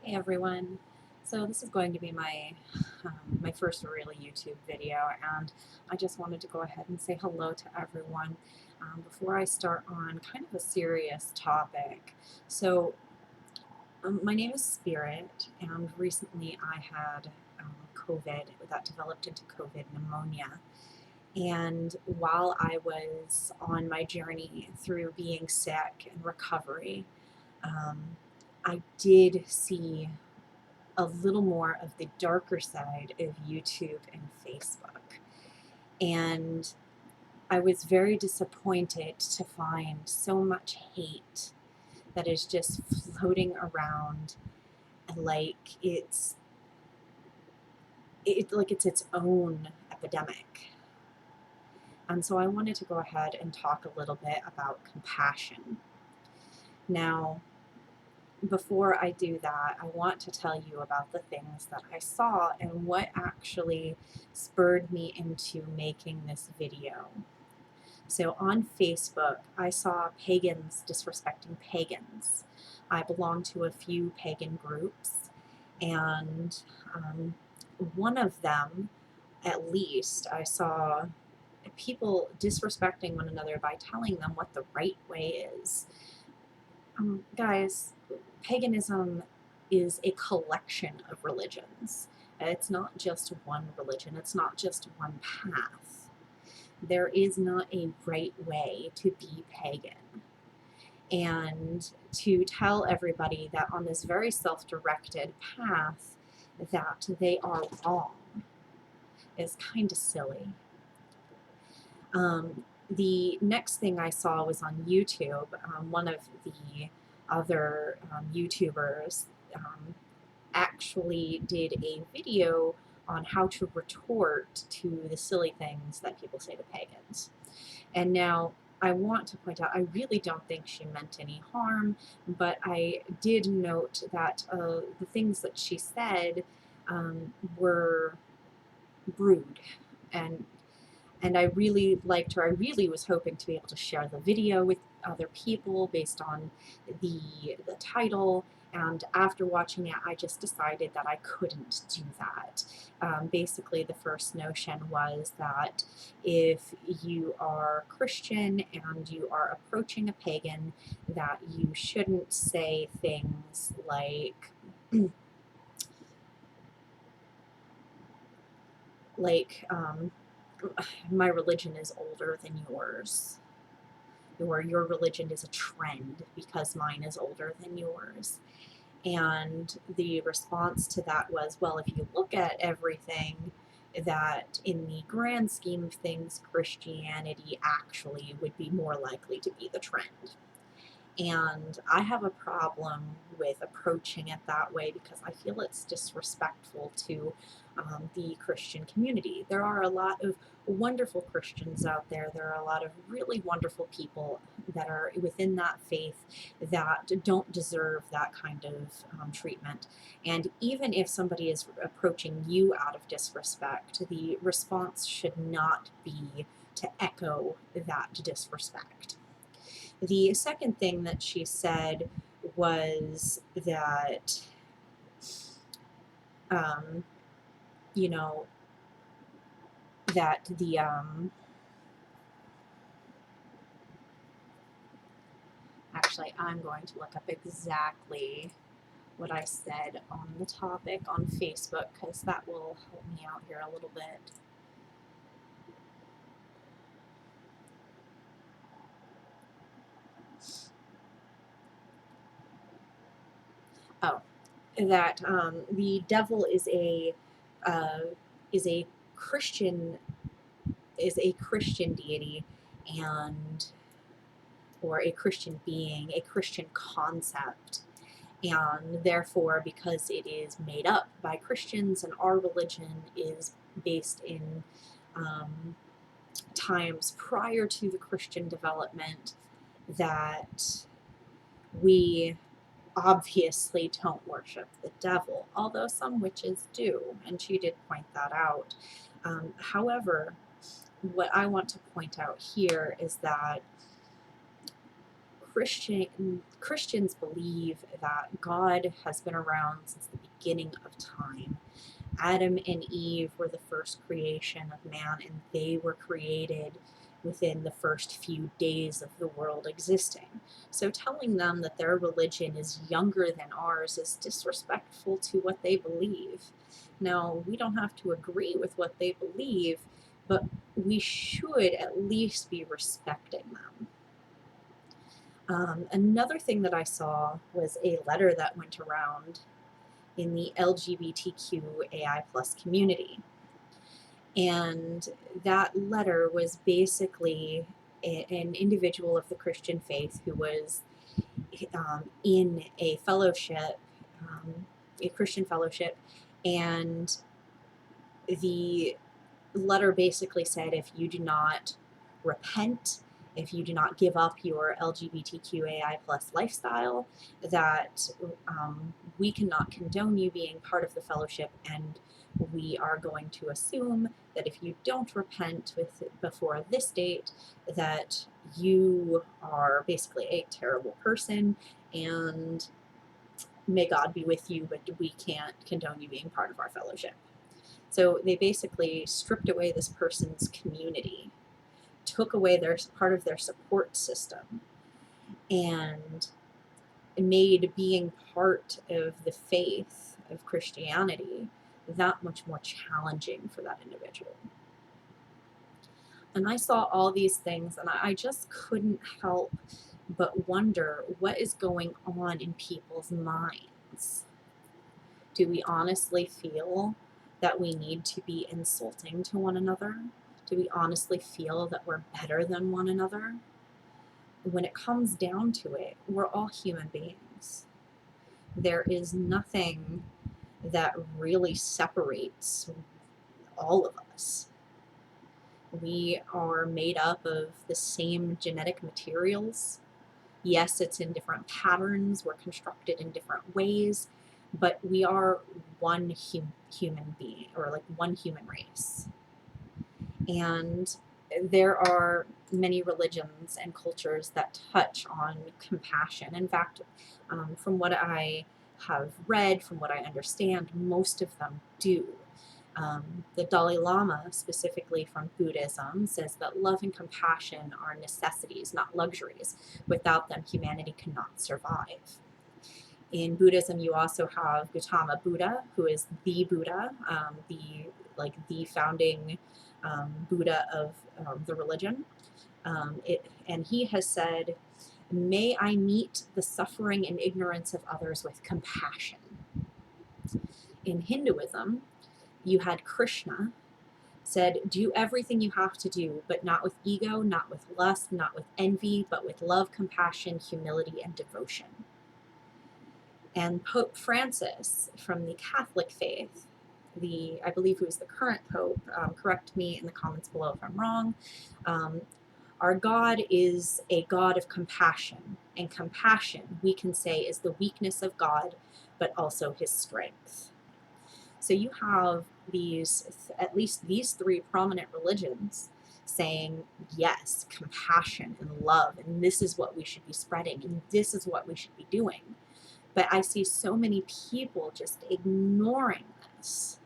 Hey everyone. So this is going to be my first real YouTube video, and I just wanted to go ahead and say hello to everyone before I start on kind of a serious topic. So my name is Spirit, and recently I had COVID that developed into COVID pneumonia. And while I was on my journey through being sick and recovery, um, I did see a little more of the darker side of YouTube and Facebook. And I was very disappointed to find so much hate that is just floating around like it's its own epidemic. And so I wanted to go ahead and talk a little bit about compassion. Now, before I do that, I want to tell you about the things that I saw and what actually spurred me into making this video. So on Facebook, I saw pagans disrespecting pagans. I belong to a few pagan groups, and one of them, at least, I saw people disrespecting one another by telling them what the right way is. Guys, paganism is a collection of religions. It's not just one religion, it's not just one path. There is not a right way to be pagan. And to tell everybody that on this very self-directed path that they are wrong is kind of silly. The next thing I saw was on YouTube. One of the other YouTubers actually did a video on how to retort to the silly things that people say to pagans. And now I want to point out, I really don't think she meant any harm, but I did note that the things that she said were rude, and I really liked her. I really was hoping to be able to share the video with other people based on the title, and after watching it, I just decided that I couldn't do that. Basically, the first notion was that if you are Christian and you are approaching a pagan, that you shouldn't say things like, like, my religion is older than yours, or your religion is a trend because mine is older than yours. And the response to that was, well, if you look at everything, that in the grand scheme of things, Christianity actually would be more likely to be the trend. And I have a problem with approaching it that way because I feel it's disrespectful to the Christian community. There are a lot of wonderful Christians out there. There are a lot of really wonderful people that are within that faith that don't deserve that kind of treatment. And even if somebody is approaching you out of disrespect, the response should not be to echo that disrespect. The second thing that she said was that, you know, that actually, I'm going to look up exactly what I said on the topic on Facebook, because that will help me out here a little bit. Oh, that the devil is a Christian deity, and or a Christian being, a Christian concept. And therefore, because it is made up by Christians and our religion is based in times prior to the Christian development, that we obviously don't worship the devil, although some witches do, and she did point that out. However, what I want to point out here is that Christians believe that God has been around since the beginning of time. Adam and Eve were the first creation of man, and they were created within the first few days of the world existing. So telling them that their religion is younger than ours is disrespectful to what they believe. Now, we don't have to agree with what they believe, but we should at least be respecting them. Another thing that I saw was a letter that went around in the LGBTQAI plus community. And that letter was basically an individual of the Christian faith who was in a fellowship, a Christian fellowship, and the letter basically said, if you do not repent, if you do not give up your LGBTQAI plus lifestyle, that we cannot condone you being part of the fellowship, and we are going to assume that if you don't repent before this date, that you are basically a terrible person, and may God be with you, but we can't condone you being part of our fellowship. So they basically stripped away this person's community, took away their part of their support system, and made being part of the faith of Christianity that much more challenging for that individual. And I saw all these things, and I just couldn't help but wonder what is going on in people's minds. Do we honestly feel that we need to be insulting to one another? Do we honestly feel that we're better than one another? When it comes down to it, we're all human beings. There is nothing that really separates all of us. We are made up of the same genetic materials. Yes, it's in different patterns, we're constructed in different ways, but we are one human being, or like one human race. And there are many religions and cultures that touch on compassion. In fact, from what I have read, from what I understand, most of them do. The Dalai Lama, specifically from Buddhism, says that love and compassion are necessities, not luxuries. Without them, humanity cannot survive. In Buddhism, you also have Gautama Buddha, who is the Buddha, the founding Buddha of the religion. And he has said, "May I meet the suffering and ignorance of others with compassion." In Hinduism, you had Krishna said, "Do everything you have to do, but not with ego, not with lust, not with envy, but with love, compassion, humility, and devotion." And Pope Francis, from the Catholic faith, I believe who is the current Pope, correct me in the comments below if I'm wrong, our God is a God of compassion, and compassion, we can say, is the weakness of God, but also his strength. So you have at least these three prominent religions saying, yes, compassion and love, and this is what we should be spreading, and this is what we should be doing. But I see so many people just ignoring this.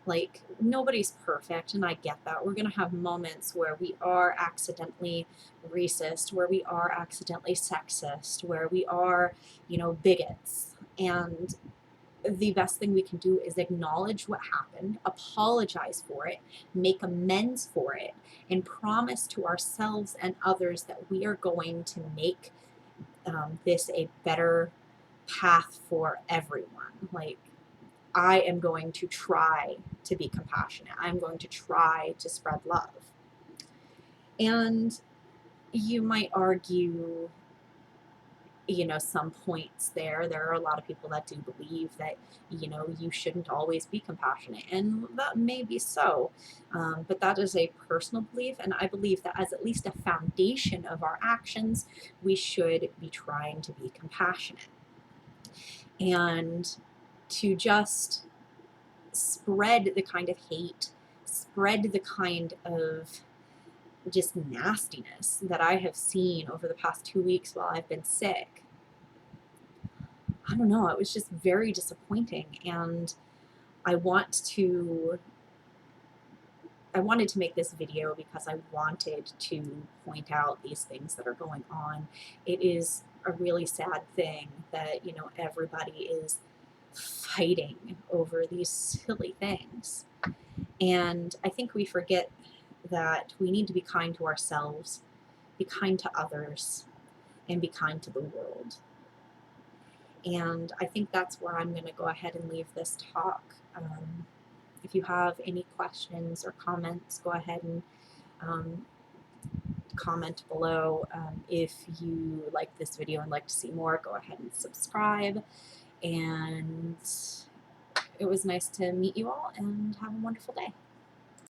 Like, nobody's perfect, and I get that. We're going to have moments where we are accidentally racist, where we are accidentally sexist, where we are, bigots. And the best thing we can do is acknowledge what happened, apologize for it, make amends for it, and promise to ourselves and others that we are going to make this a better path for everyone. Like, I am going to try to be compassionate. I'm going to try to spread love. And you might argue, some points there. There are a lot of people that do believe that, you shouldn't always be compassionate. And that may be so. But that is a personal belief. And I believe that as at least a foundation of our actions, we should be trying to be compassionate. And to just spread the kind of hate, spread the kind of just nastiness that I have seen over the past 2 weeks while I've been sick, I don't know, it was just very disappointing. And I want to I wanted to make this video because I wanted to point out these things that are going on. It is a really sad thing that, you know, everybody is fighting over these silly things. And I think we forget that we need to be kind to ourselves, be kind to others, and be kind to the world. And I think that's where I'm going to go ahead and leave this talk. If you have any questions or comments, go ahead and comment below. If you like this video and like to see more, go ahead and subscribe. And it was nice to meet you all, and have a wonderful day.